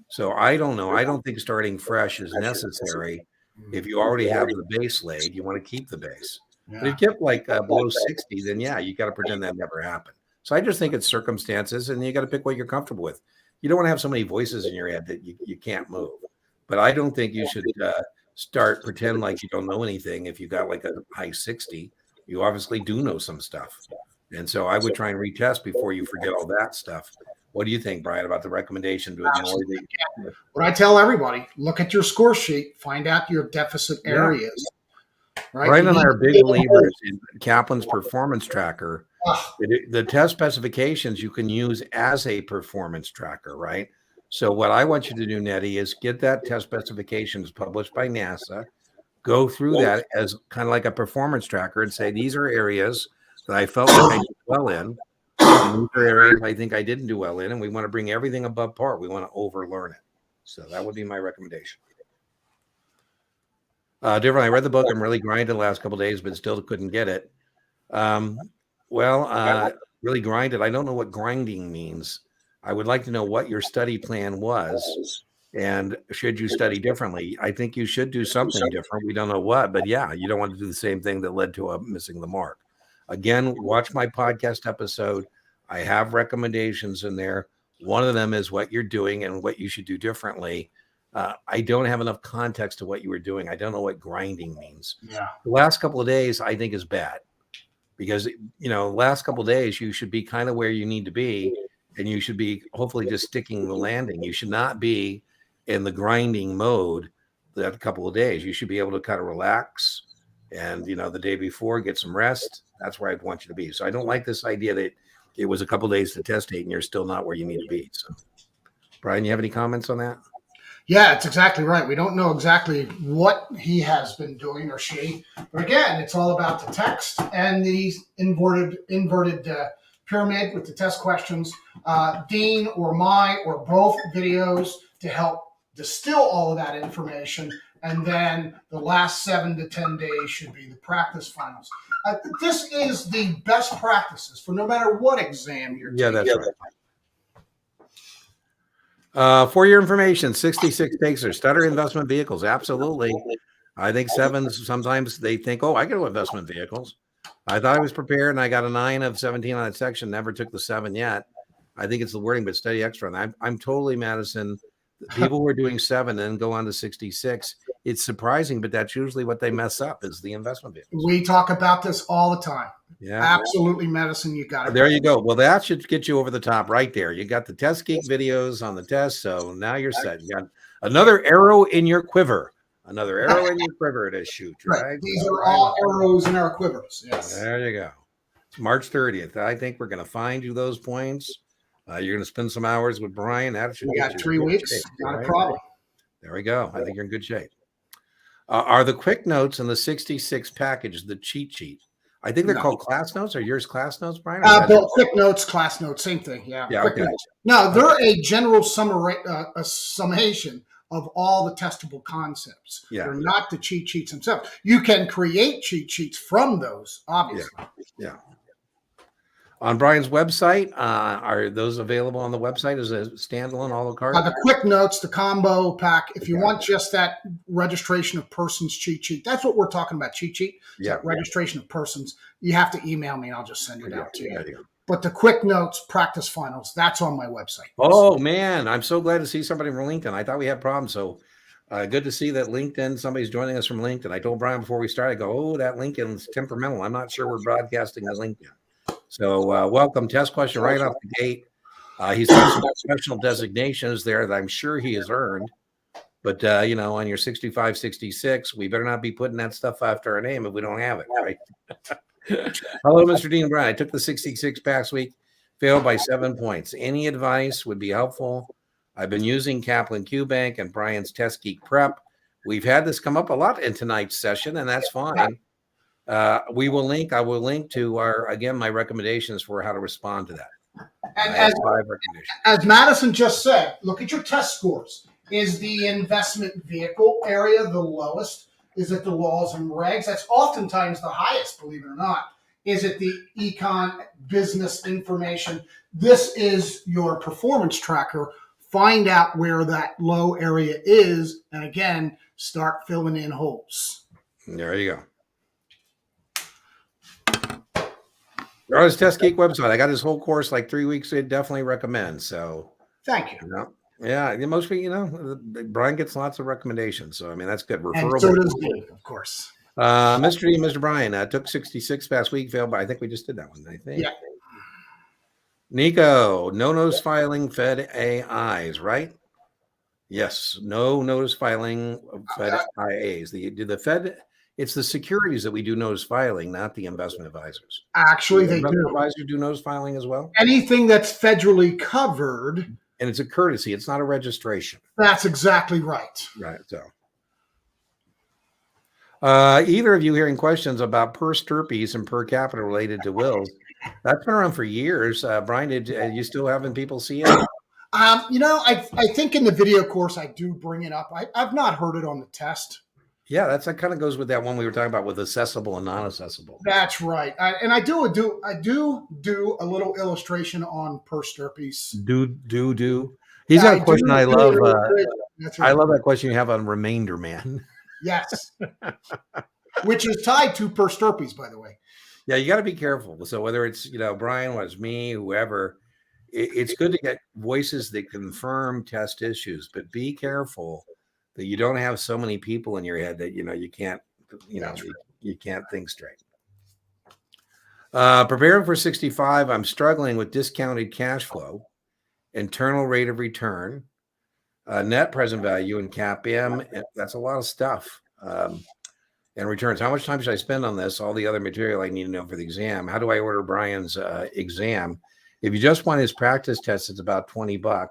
So I don't know. I don't think starting fresh is necessary. If you already have the base laid, you want to keep the base. Yeah. But if you get like below 60, then yeah, you got to pretend that never happened. So I just think it's circumstances, and you got to pick what you're comfortable with. You don't want to have so many voices in your head that you can't move. But I don't think you should pretend like you don't know anything. If you got like a high 60, you obviously do know some stuff. And so I would try and retest before you forget all that stuff. What do you think, Brian, about the recommendation to ignore the? What I tell everybody: look at your score sheet, find out your deficit areas. Right? Brian and I are big believers in Kaplan's performance tracker. The test specifications you can use as a performance tracker, right? So what I want you to do, Nettie, is get that test specifications published by NASA, go through that as kind of like a performance tracker and say, these are areas that I felt like I did well in. And these are areas I think I didn't do well in, and we want to bring everything above par. We want to overlearn it. So that would be my recommendation. Different. I read the book. I'm really grinding the last couple of days, but still couldn't get it. Really grinded. I don't know what grinding means. I would like to know what your study plan was, and should you study differently? I think you should do something different. We don't know what, but yeah, you don't want to do the same thing that led to missing the mark. Again, watch my podcast episode. I have recommendations in there. One of them is what you're doing and what you should do differently. I don't have enough context to what you were doing. I don't know what grinding means. Yeah. The last couple of days, I think, is bad because, last couple of days, you should be kind of where you need to be, and you should be hopefully just sticking the landing. You should not be in the grinding mode that couple of days. You should be able to kind of relax and, the day before, get some rest. That's where I'd want you to be. So I don't like this idea that it was a couple of days to test date and you're still not where you need to be. So, Brian, you have any comments on that? Yeah, it's exactly right. We don't know exactly what he has been doing or she. But again, it's all about the text and the inverted pyramid with the test questions. Dean or both videos to help distill all of that information. And then the last 7 to 10 days should be the practice finals. This is the best practices for no matter what exam you're taking. Yeah, that's right. For your information, 66 takers, stutter investment vehicles. Absolutely. I think 7s, sometimes they think, I can do investment vehicles. I thought I was prepared and I got a 9 of 17 on that section. Never took the 7 yet. I think it's the wording, but study extra. And I'm totally Madison. People who are doing 7 and then go on to 66. It's surprising, but that's usually what they mess up is the investment vehicles. We talk about this all the time. Yeah, absolutely, Madison. You got it. There you go. Well, that should get you over the top right there. You got the Test Geek videos on the test, so now you're set. You got another arrow in your quiver. Another arrow in your quiver to shoot. Right. These are all arrows in our quivers. Yes. There you go. It's March 30th. I think we're going to find you those points. You're going to spend some hours with Brian. That should We get got you 3 in good weeks, shape, not right? a problem. There we go. I think you're in good shape. Are the quick notes in the 66 package the cheat sheet? I think they're called class notes. Are yours class notes, Brian? Both quick notes, class notes, same thing. Yeah. Quick okay. notes. No, they're a general summary, a summation of all the testable concepts. Yeah. They're not the cheat sheets themselves. You can create cheat sheets from those, obviously. Yeah. On Brian's website, are those available on the website as a standalone, all the cards? The quick notes, the combo pack. If you want just that registration of persons cheat sheet, that's what we're talking about, cheat sheet. Yeah. Registration of persons. You have to email me and I'll just send it out to you. There you go. But the quick notes, practice finals, that's on my website. Oh, man. I'm so glad to see somebody from LinkedIn. I thought we had problems. So good to see that LinkedIn, somebody's joining us from LinkedIn. I told Brian before we started, I go, oh, that LinkedIn's temperamental. I'm not sure we're broadcasting to LinkedIn. So welcome. Test question right off the gate. He's got some professional designations there that I'm sure he has earned. But, on your 65, 66, we better not be putting that stuff after our name if we don't have it, right? Hello, Mr. Dean Brian. I took the 66 past week, failed by 7 points. Any advice would be helpful. I've been using Kaplan QBank and Brian's Test Geek Prep. We've had this come up a lot in tonight's session, and that's fine. I will link to my recommendations for how to respond to that. And as Madison just said, look at your test scores. Is the investment vehicle area the lowest? Is it the laws and regs? That's oftentimes the highest, believe it or not. Is it the econ business information? This is your performance tracker. Find out where that low area is, and again, start filling in holes. There you go. His Test Geek website. I got his whole course like 3 weeks. I definitely recommend. So thank you. Yeah, most people, Brian gets lots of recommendations. So I mean, that's good. Referral. And so does me, of course. Mr. D, Mr. Brian, took 66 past week, failed, but I think we just did that one. I think. Yeah. Nico, no notice filing Fed AIs, right? Yes, no notice filing Fed IAs. The Fed. It's the securities that we do notice filing, not the investment advisors. Actually, they do. Advisors do notice filing as well. Anything that's federally covered, and it's a courtesy. It's not a registration. That's exactly right. Right. So, either of you hearing questions about per stirpes and per capita related to wills? That's been around for years. Brian, did you still having people see it? I think in the video course I do bring it up. I've not heard it on the test. Yeah, that kind of goes with that one we were talking about with accessible and non-accessible. That's right. I do a little illustration on per stirpes. Do. He's got a question I love. Right. I love that question you have on remainder man. Yes. Which is tied to per stirpes, by the way. Yeah, you got to be careful. So whether it's, Brian, was me, whoever, it's good to get voices that confirm test issues, but be careful that you don't have so many people in your head that, you can't, you can't think straight. Preparing for 65, I'm struggling with discounted cash flow, internal rate of return, net present value, and CAPM. That's a lot of stuff. And returns. How much time should I spend on this? All the other material I need to know for the exam. How do I order Brian's exam? If you just want his practice test, it's about $20.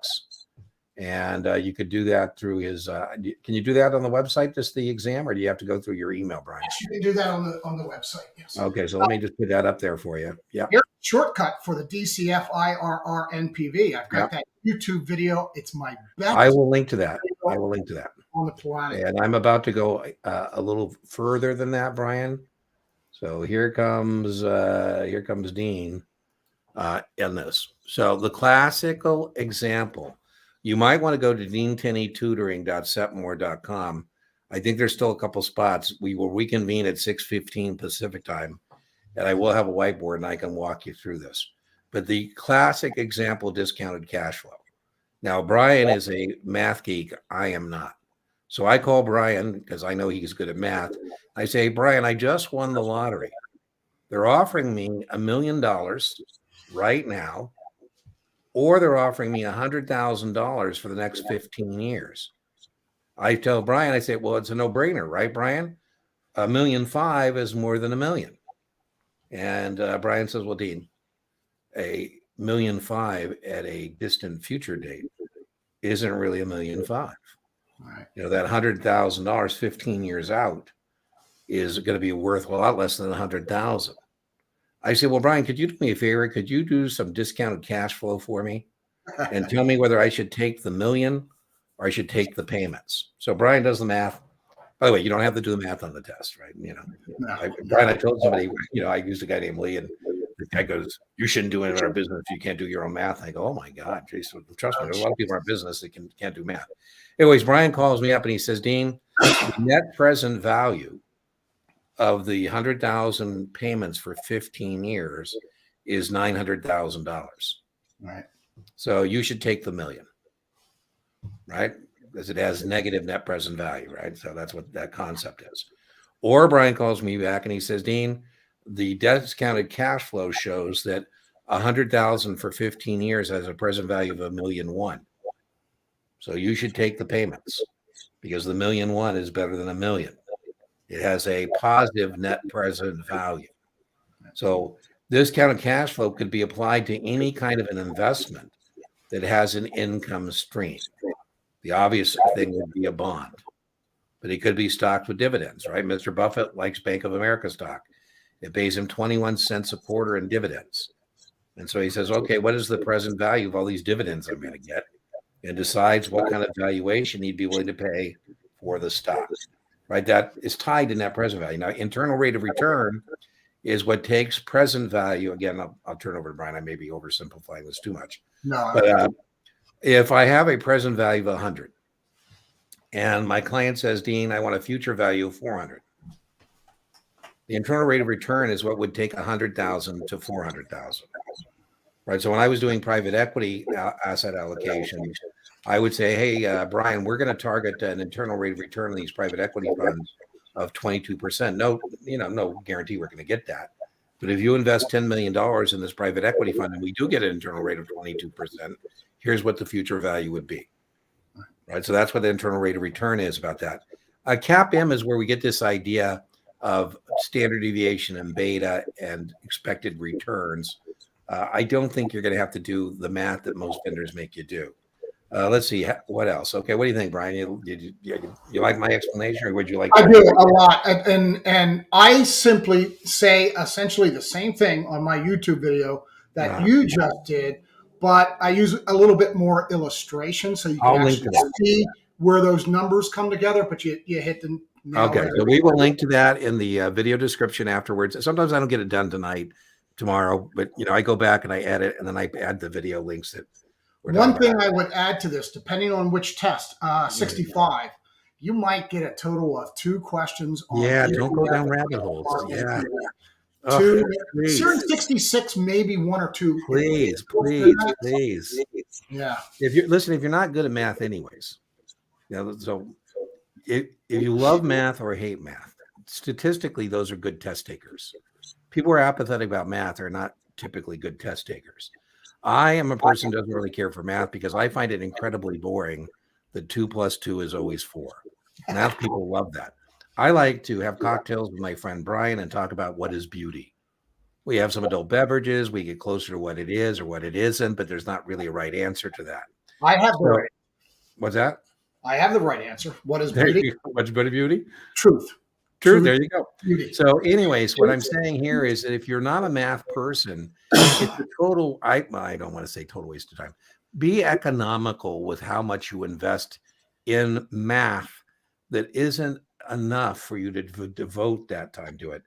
And you could do that through his. Can you do that on the website, just the exam, or do you have to go through your email, Brian? You can do that on the website. Yes. Okay, so let me just put that up there for you. Yeah. Here's a shortcut for the DCF IRR NPV. I've got that YouTube video. It's my best. I will link to that. On the planet. And I'm about to go a little further than that, Brian. So here comes Dean in this. So the classical example. You might want to go to deantenneytutoring.setmore.com. I think there's still a couple spots. We will reconvene at 6:15 Pacific time, and I will have a whiteboard and I can walk you through this. But the classic example, discounted cash flow. Now, Brian is a math geek. I am not. So I call Brian because I know he's good at math. I say, Brian, I just won the lottery. They're offering me $1 million right now, or they're offering me $100,000 for the next 15 years. I tell Brian, I say, well, it's a no-brainer, right, Brian? $1.5 million is more than $1 million. And Brian says, well, Dean, $1 $1,500,000 at a distant future date isn't really $1,500,000. Right. You know, that $100,000 15 years out is going to be worth a lot less than 100,000. I said, well, Brian, could you do me a favor? Could you do some discounted cash flow for me and tell me whether I should take the million or I should take the payments? So Brian does the math. By the way, you don't have to do the math on the test, right? You know, Brian, I told somebody, you know, I used a guy named Lee, and the guy goes, you shouldn't do it in our business if you can't do your own math. I go, oh my God, Jason, trust me, there's a lot of people in our business that can't do math. Anyways, Brian calls me up and he says, Dean, the net present value of the 100,000 payments for 15 years is $900,000. Right. So you should take the million, right? Because it has negative net present value, right? So that's what that concept is. Or Brian calls me back and he says, Dean, the discounted cash flow shows that 100,000 for 15 years has a present value of $1,000,001. So you should take the payments because the $1,000,001 is better than $1,000,000. It has a positive net present value. So discounted cash flow could be applied to any kind of an investment that has an income stream. The obvious thing would be a bond, but it could be stocked with dividends, right? Mr. Buffett likes Bank of America stock. It pays him 21 cents a quarter in dividends. And so he says, okay, what is the present value of all these dividends I'm going to get? And decides what kind of valuation he'd be willing to pay for the stock, right? That is tied to net present value. Now, internal rate of return is what takes present value. Again, I'll turn over to Brian. I may be oversimplifying this too much. No. But if I have a present value of 100 and my client says, Dean, I want a future value of 400. The internal rate of return is what would take 100,000 to 400,000. Right. So when I was doing private equity asset allocations, I would say, hey, Brian, we're going to target an internal rate of return on these private equity funds of 22%. No guarantee we're going to get that. But if you invest $10 million in this private equity fund and we do get an internal rate of 22%, here's what the future value would be. Right. So that's what the internal rate of return is about that. CAPM is where we get this idea of standard deviation and beta and expected returns. I don't think you're going to have to do the math that most vendors make you do. Let's see what else. Okay, what do you think, Brian? You like my explanation, or would you like? I do a lot, and I simply say essentially the same thing on my YouTube video that you just did, but I use a little bit more illustration so you can actually see where those numbers come together. But you hit the nail. Okay, so we will link to that in the video description afterwards. Sometimes I don't get it done tomorrow, but I go back and I edit, and then I add the video links that. One thing I would add to this, depending on which test, 65, you might get a total of 2 questions. Don't go down rabbit holes. Yeah. Two, 66, maybe 1 or 2. Please. Yeah. If you're not good at math anyways, so if you love math or hate math, statistically, those are good test takers. People who are apathetic about math are not typically good test takers. I am a person who doesn't really care for math because I find it incredibly boring that 2 + 2 is always 4. Math people love that. I like to have cocktails with my friend Brian and talk about what is beauty. We have some adult beverages. We get closer to what it is or what it isn't, but there's not really a right answer to that. What's that? I have the right answer. What is beauty? What's beauty? Truth. There you go. Beauty. So anyways, what I'm saying here is that if you're not a math person, it's a total, I don't want to say total waste of time. Be economical with how much you invest in math that isn't enough for you to devote that time to it.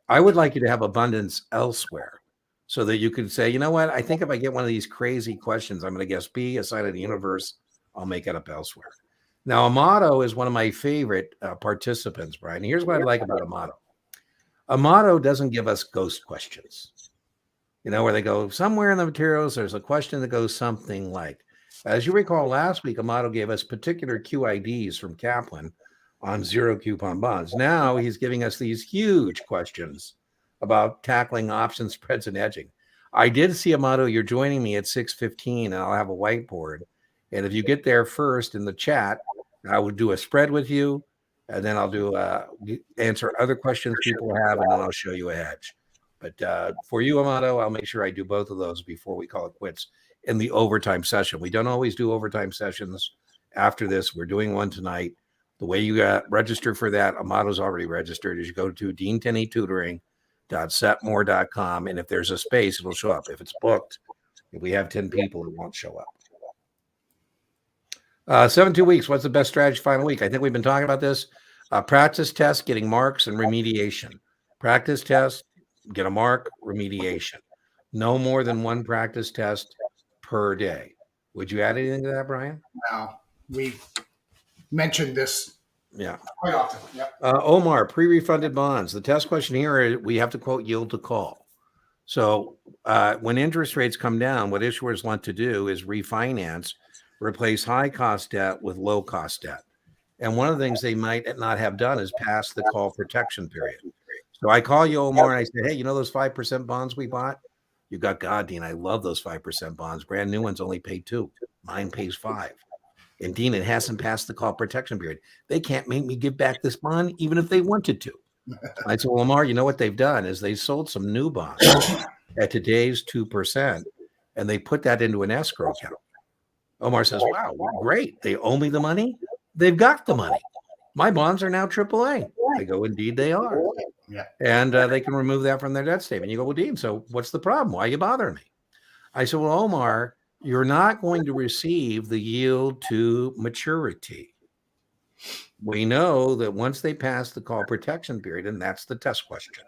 I would like you to have abundance elsewhere so that you could say, you know what, I think if I get one of these crazy questions, I'm going to guess B, a sign of the universe, I'll make it up elsewhere. Now, Amato is one of my favorite participants, Brian. Here's what I like about Amato. Amato doesn't give us ghost questions, where they go somewhere in the materials, there's a question that goes something like, as you recall, last week, Amato gave us particular QIDs from Kaplan on zero coupon bonds. Now he's giving us these huge questions about tackling option spreads and hedging. I did see, Amato, you're joining me at 6:15, and I'll have a whiteboard. And if you get there first in the chat, I will do a spread with you, and then I'll do answer other questions people have, and then I'll show you a hedge. But for you, Amato, I'll make sure I do both of those before we call it quits in the overtime session. We don't always do overtime sessions after this. We're doing one tonight. The way you got registered for that, Amato's already registered, is you go to deantenneytutoring.setmore.com, and if there's a space, it'll show up. If it's booked, if we have 10 people, it won't show up. 72 weeks. What's the best strategy final week? I think we've been talking about this. Practice test, getting marks, and remediation. Practice test, get a mark, remediation. No more than one practice test per day. Would you add anything to that, Brian? No, we mentioned this quite often. Yep. Omar, pre-refunded bonds. The test question here, we have to quote yield to call. So when interest rates come down, what issuers want to do is refinance, replace high-cost debt with low-cost debt. And one of the things they might not have done is pass the call protection period. So I call you, Omar, and I say, hey, you know those 5% bonds we bought? You got, God, Dean, I love those 5% bonds. Brand new ones only pay 2. Mine pays 5. And Dean, it hasn't passed the call protection period. They can't make me give back this bond even if they wanted to. I said, well, Omar, you know what they've done is they sold some new bonds at today's 2%, and they put that into an escrow account. Omar says, wow, great. They owe me the money. They've got the money. My bonds are now AAA. I go, indeed, they are. Yeah. And they can remove that from their debt statement. You go, well, Dean, so what's the problem? Why are you bothering me? I said, well, Omar, you're not going to receive the yield to maturity. We know that once they pass the call protection period, and that's the test question,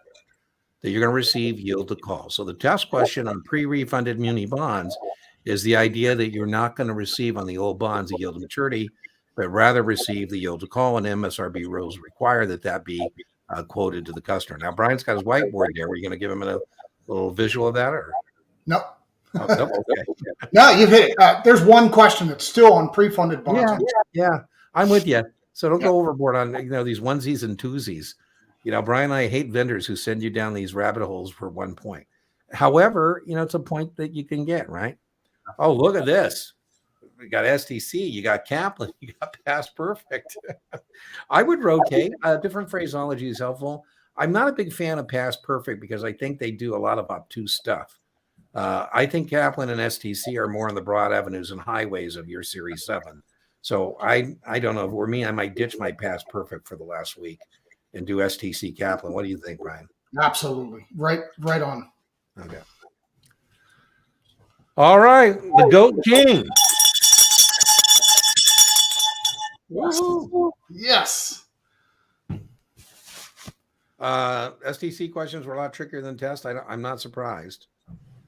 that you're going to receive yield to call. So the test question on pre-refunded muni bonds is the idea that you're not going to receive on the old bonds the yield to maturity, but rather receive the yield to call, and MSRB rules require that be quoted to the customer. Now, Brian's got his whiteboard there. Were you going to give him a little visual of that? Or Nope. Oh, nope. Okay. No, you've hit it. There's one question that's still on pre-funded bonds. Yeah, I'm with you. So don't go overboard on these onesies and twosies. Brian and I hate vendors who send you down these rabbit holes for one point. However, it's a point that you can get, right? Oh, look at this. We got STC, you got Kaplan, you got Past Perfect. I would rotate. Different phraseology is helpful. I'm not a big fan of Past Perfect because I think they do a lot of obtuse stuff. I think Kaplan and STC are more on the broad avenues and highways of your Series 7. So I don't know. If it were me, I might ditch my Past Perfect for the last week and do STC Kaplan. What do you think, Brian? Absolutely. Right on. Okay. All right. The GOAT King. Woo-hoo. Yes. STC questions were a lot trickier than test. I'm not surprised.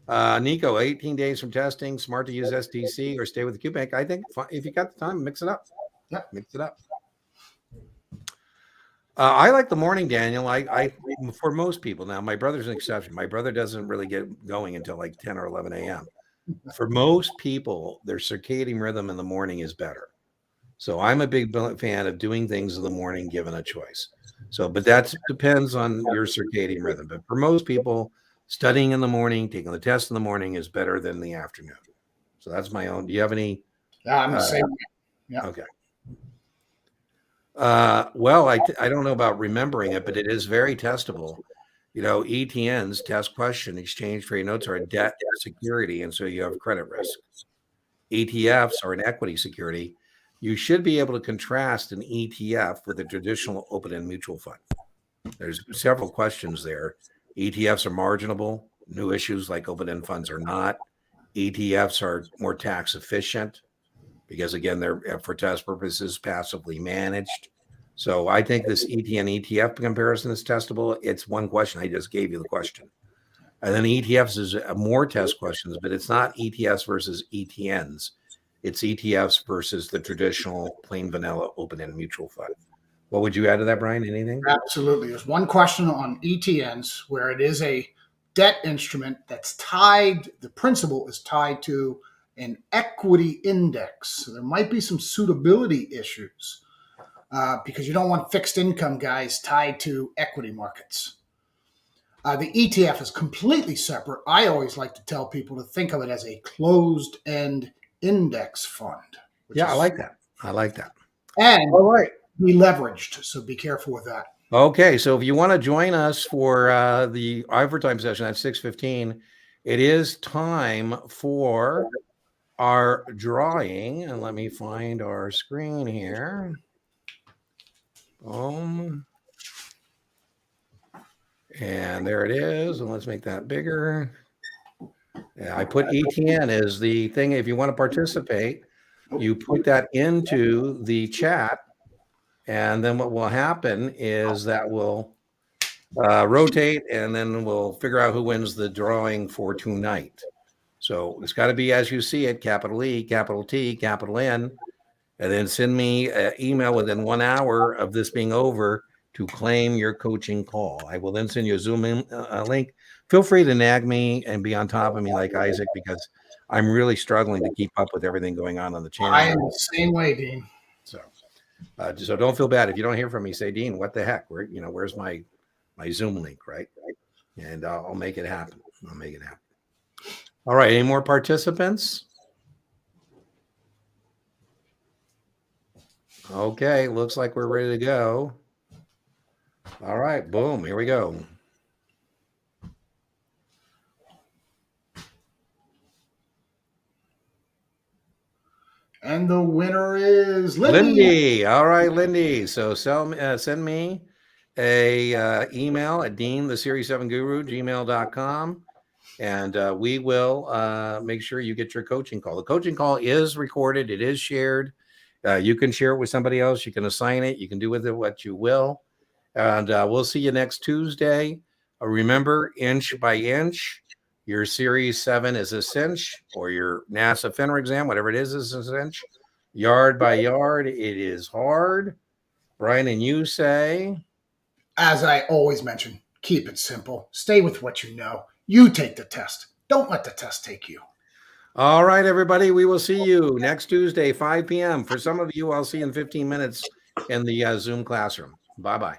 Nico, 18 days from testing, smart to use STC or stay with the QBank. I think if you got the time, mix it up. Yeah, mix it up. I like the morning, Daniel. I for most people now, my brother's an exception. My brother doesn't really get going until like 10 or 11 a.m. For most people, their circadian rhythm in the morning is better. So I'm a big fan of doing things in the morning, given a choice. So, but that depends on your circadian rhythm. But for most people, studying in the morning, taking the test in the morning is better than the afternoon. So that's my own. Do you have any? Yeah, I'm the same. Yeah. Okay. Well, I don't know about remembering it, but it is very testable. ETNs, test question, exchange trade notes, are a debt security, and so you have credit risk. ETFs are an equity security. You should be able to contrast an ETF with a traditional open-end mutual fund. There's several questions there. ETFs are marginable. New issues like open-end funds are not. ETFs are more tax efficient because, again, they're, for test purposes, passively managed. So I think this ETN ETF comparison is testable. It's one question. I just gave you the question. And then ETFs is more test questions, but it's not ETFs versus ETNs. It's ETFs versus the traditional plain vanilla open-end mutual fund. What would you add to that, Brian? Anything? Absolutely. There's one question on ETNs where it is a debt instrument that's tied, the principal is tied to an equity index. So there might be some suitability issues because you don't want fixed income guys tied to equity markets. The ETF is completely separate. I always like to tell people to think of it as a closed-end index fund. Yeah, I like that. I like that. And all right, be leveraged. So be careful with that. Okay, so if you want to join us for the overtime session at 6:15, it is time for our drawing. And let me find our screen here. Boom. And there it is. And let's make that bigger. Yeah, I put ETN as the thing. If you want to participate, you put that into the chat. And then what will happen is that will rotate, and then we'll figure out who wins the drawing for tonight. So it's got to be as you see it, capital E, capital T, capital N, and then send me an email within 1 hour of this being over to claim your coaching call. I will then send you a Zoom link. Feel free to nag me and be on top of me like Isaac, because I'm really struggling to keep up with everything going on the channel. I am the same way, Dean. So don't feel bad if you don't hear from me. Say, Dean, what the heck? Where's my Zoom link, right? And I'll make it happen. I'll make it happen. All right. Any more participants? Okay. Looks like we're ready to go. All right. Boom. Here we go. And the winner is Lindy. All right, Lindy. So send me a email at dean7guru@gmail.com, and we will make sure you get your coaching call. The coaching call is recorded. It is shared. You can share it with somebody else. You can assign it. You can do with it what you will. And we'll see you next Tuesday. Remember, inch by inch. Your Series 7 is a cinch, or your NASA FINRA exam, whatever it is a cinch. Yard by yard, it is hard. Brian, and you say? As I always mention, keep it simple. Stay with what you know. You take the test. Don't let the test take you. All right, everybody. We will see you next Tuesday, 5 p.m. For some of you, I'll see you in 15 minutes in the Zoom classroom. Bye-bye.